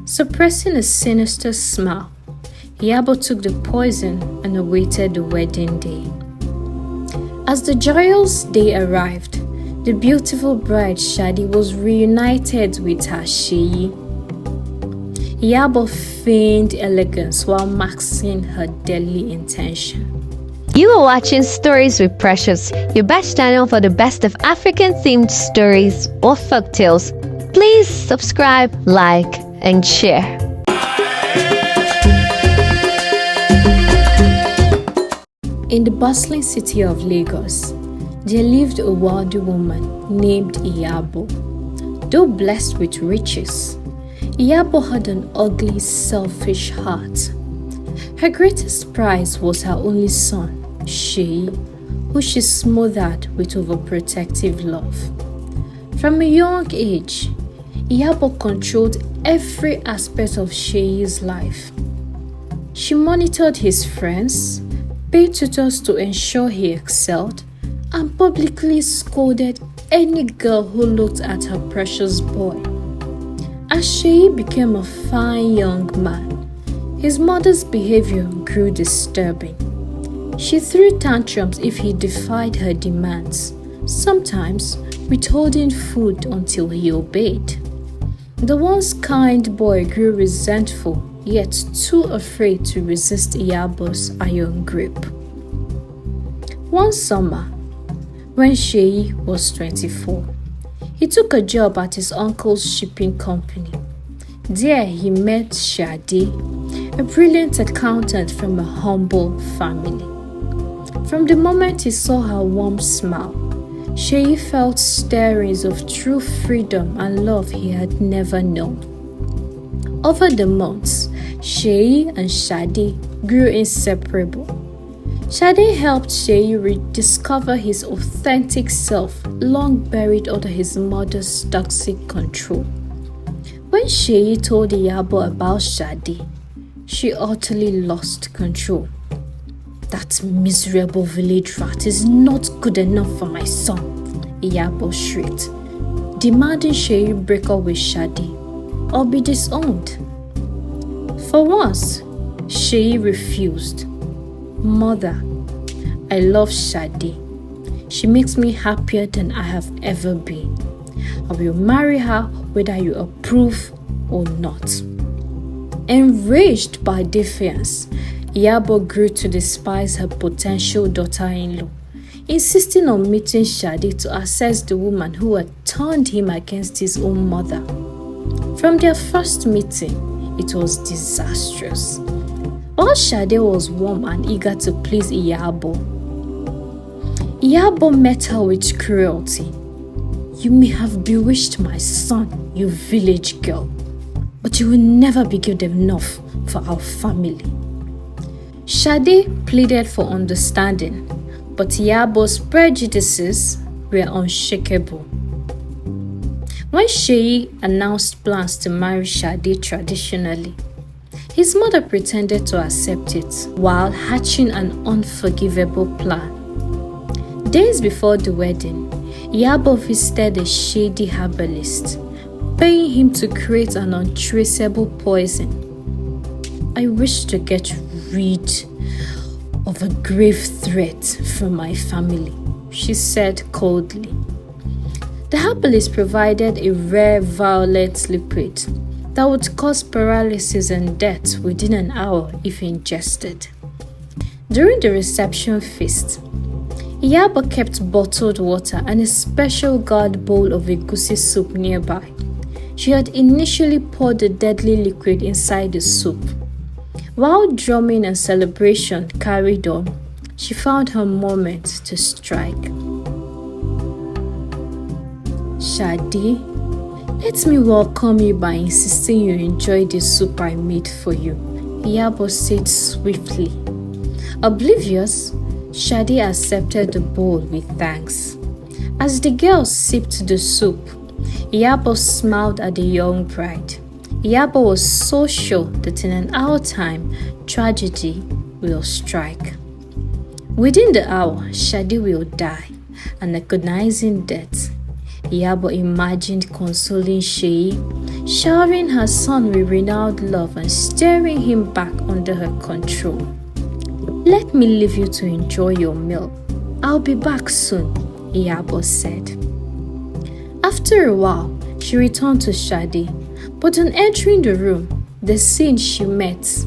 Suppressing a sinister smile, Iyabo took the poison and awaited the wedding day. As the joyous day arrived, the beautiful bride Shadi was reunited with her Sheyi. Iyabo feigned elegance while masking her deadly intention. You are watching Stories with Precious, your best channel for the best of African-themed stories or folktales. Please subscribe, like, and share. In the bustling city of Lagos, there lived a wealthy woman named Iyabo. Though blessed with riches, Iyabo had an ugly, selfish heart. Her greatest prize was her only son, Sheyi, who she smothered with overprotective love. From a young age, Iyabo controlled every aspect of Sheyi's life. She monitored his friends, paid tutors to ensure he excelled, and publicly scolded any girl who looked at her precious boy. As Sheyi became a fine young man, his mother's behavior grew disturbing. She threw tantrums if he defied her demands, sometimes withholding food until he obeyed. The once kind boy grew resentful, yet too afraid to resist Iyabo's iron grip. One summer, when Sheyi was 24, he took a job at his uncle's shipping company. There he met Shadi, a brilliant accountant from a humble family. From the moment he saw her warm smile, Sheyi felt stirrings of true freedom and love he had never known. Over the months, Sheyi and Shadi grew inseparable. Shadi helped Sheyi rediscover his authentic self, long buried under his mother's toxic control. When Sheyi told Iyabo about Shadi, she utterly lost control. "That miserable village rat is not good enough for my son," Iyabo shrieked, demanding Sheyi break up with Shadi or be disowned. For once, Sheyi refused. "Mother, I love Shadi. She makes me happier than I have ever been. I will marry her whether you approve or not." Enraged by defiance, Iyabo grew to despise her potential daughter-in-law, insisting on meeting Shadi to assess the woman who had turned him against his own mother. From their first meeting, it was disastrous. While Shadi was warm and eager to please Iyabo met her with cruelty. "You may have bewitched my son, you village girl, but you will never be good enough for our family." Shadi pleaded for understanding, but Iyabo's prejudices were unshakable. When Sheyi announced plans to marry Shadi traditionally, his mother pretended to accept it while hatching an unforgivable plan. Days before the wedding, Iyabo visited a shady herbalist, paying him to create an untraceable poison. "I wish to get rid of a grave threat from my family," she said coldly. The herbalist provided a rare violet liquid that would cause paralysis and death within an hour if ingested. During the reception feast, Iyabo kept bottled water and a special guard bowl of egusi soup nearby. She had initially poured the deadly liquid inside the soup. While drumming and celebration carried on, she found her moment to strike. "Shadi, let me welcome you by insisting you enjoy the soup I made for you," Iyabo said swiftly. Oblivious, Shadi accepted the bowl with thanks. As the girl sipped the soup, Iyabo smiled at the young bride. Iyabo was so sure that in an hour time, tragedy will strike. Within the hour, Shadi will die, and agonizing death. Iyabo imagined consoling Sheyi, showering her son with renewed love and steering him back under her control. "Let me leave you to enjoy your meal. I'll be back soon," Iyabo said. After a while, she returned to Shade, but on entering the room, the scene she met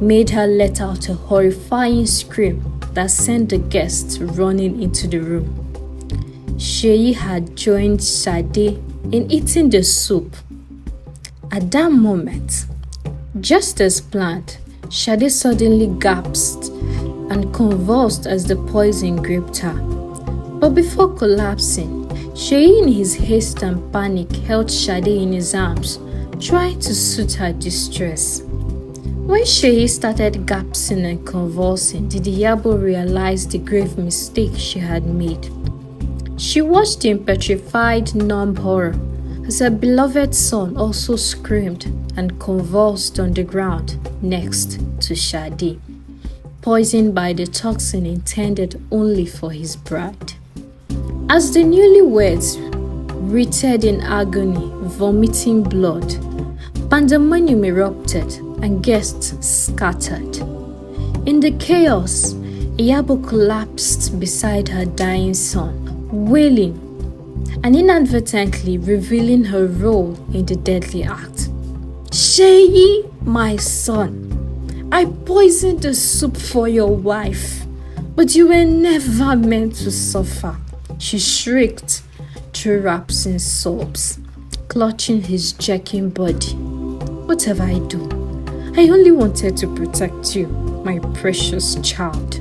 made her let out a horrifying scream that sent the guests running into the room. Sheyi had joined Shade in eating the soup. At that moment, just as planned, Shade suddenly gasped and convulsed as the poison gripped her. But before collapsing, Sheyi in his haste and panic held Shade in his arms, trying to soothe her distress. When Sheyi started gasping and convulsing, did Iyabo realize the grave mistake she had made. She watched in petrified, numb horror as her beloved son also screamed and convulsed on the ground next to Shade, poisoned by the toxin intended only for his bride. As the newlyweds writhed in agony, vomiting blood, pandemonium erupted and guests scattered. In the chaos, Iyabo collapsed beside her dying son, wailing and inadvertently revealing her role in the deadly act. "Sheyi, my son, I poisoned the soup for your wife, but you were never meant to suffer," she shrieked through rapsing sobs, clutching his jerking body. "What have I done? I only wanted to protect you, my precious child."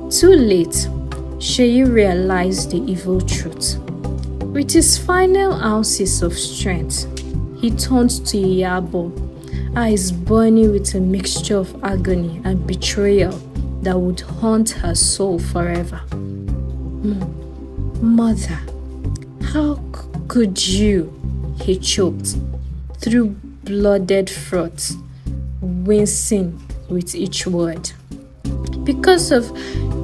Too late, Sheyi realized the evil truth. With his final ounces of strength, he turned to Iyabo, eyes burning with a mixture of agony and betrayal that would haunt her soul forever. "Mother, how could you?" he choked through blooded throat, wincing with each word. "Because of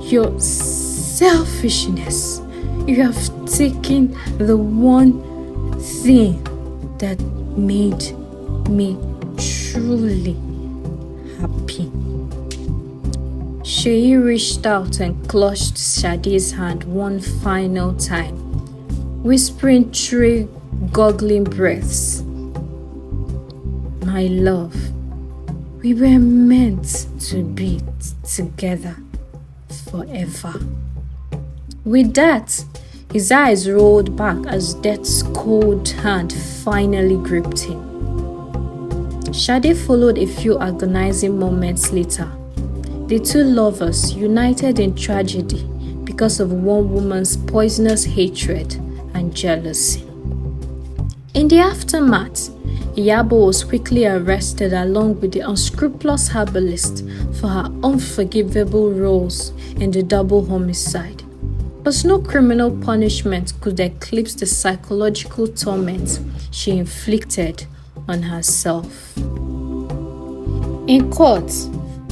your selfishness, you have taken the one thing that made me truly happy." Sheyi reached out and clutched Shade's hand one final time, whispering through gurgling breaths, "My love, we were meant to be together forever." With that, his eyes rolled back as death's cold hand finally gripped him. Shade followed a few agonizing moments later. The two lovers united in tragedy because of one woman's poisonous hatred and jealousy. In the aftermath, Iyabo was quickly arrested along with the unscrupulous herbalist for her unforgivable roles in the double homicide. But no criminal punishment could eclipse the psychological torment she inflicted on herself. In court,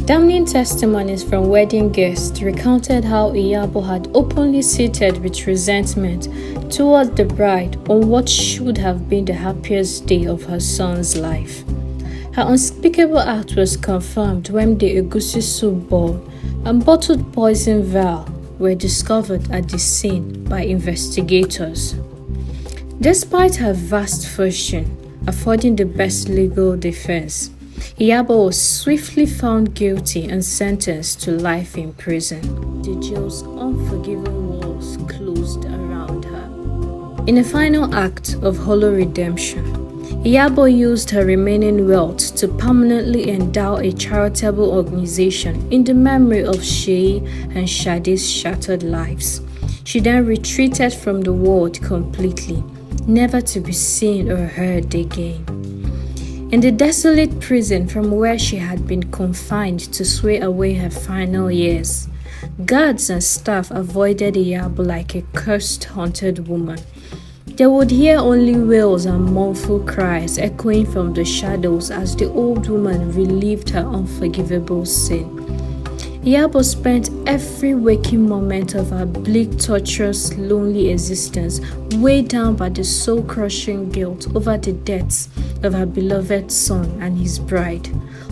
damning testimonies from wedding guests recounted how Iyabo had openly cited with resentment towards the bride on what should have been the happiest day of her son's life. Her unspeakable act was confirmed when the egusi soup bowl and bottled poison vial were discovered at the scene by investigators. Despite her vast fortune, affording the best legal defense, Iyabo was swiftly found guilty and sentenced to life in prison. The jail's unforgiving walls closed around her. In a final act of hollow redemption, Iyabo used her remaining wealth to permanently endow a charitable organization in the memory of Sheyi and Shade's shattered lives. She then retreated from the world completely, never to be seen or heard again. In the desolate prison from where she had been confined to swear away her final years, guards and staff avoided Iyabo like a cursed, haunted woman. They would hear only wails and mournful cries echoing from the shadows as the old woman relived her unforgivable sin. Iyabo spent every waking moment of her bleak, torturous, lonely existence weighed down by the soul-crushing guilt over the deaths of her beloved son and his bride,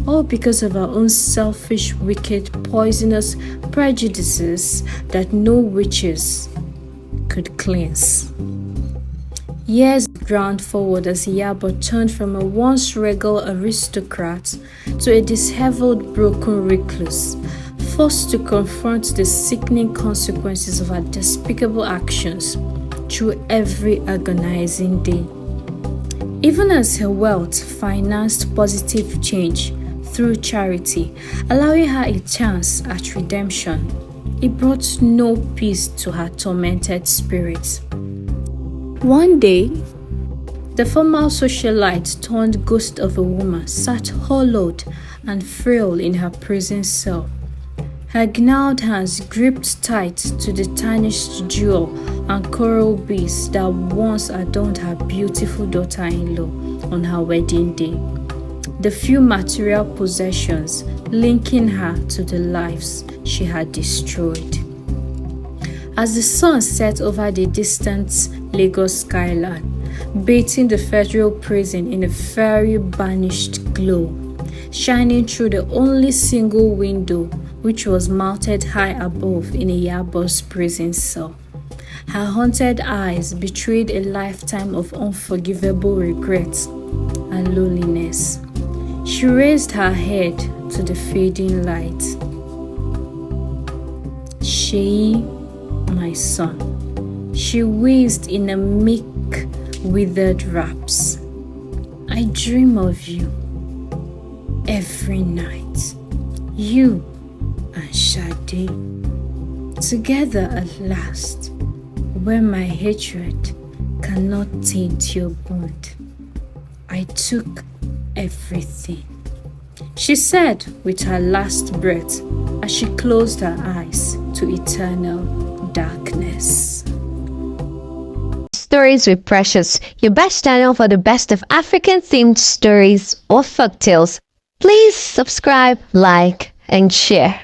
all because of her own selfish, wicked, poisonous prejudices that no witches could cleanse. Years ground forward as Iyabo turned from a once regal aristocrat to a disheveled, broken recluse, forced to confront the sickening consequences of her despicable actions through every agonizing day. Even as her wealth financed positive change through charity, allowing her a chance at redemption, it brought no peace to her tormented spirit. One day, the former socialite turned ghost of a woman sat hollowed and frail in her prison cell. Her gnarled hands gripped tight to the tarnished jewel and coral beads that once adorned her beautiful daughter-in-law on her wedding day. The few material possessions linking her to the lives she had destroyed. As the sun set over the distant Lagos skyline, bathing the federal prison in a fiery burnished glow, shining through the only single window which was mounted high above in Iyabo's prison cell. Her haunted eyes betrayed a lifetime of unforgivable regrets and loneliness. She raised her head to the fading light. Sheyi, my son, she wheezed in a meek, withered raps. I dream of you every night. You and Shade, together at last, where my hatred cannot taint your bond. I took everything, she said with her last breath as she closed her eyes to eternal darkness. Stories with Precious, your best channel for the best of African-themed stories or folktales. Please subscribe, like, and share.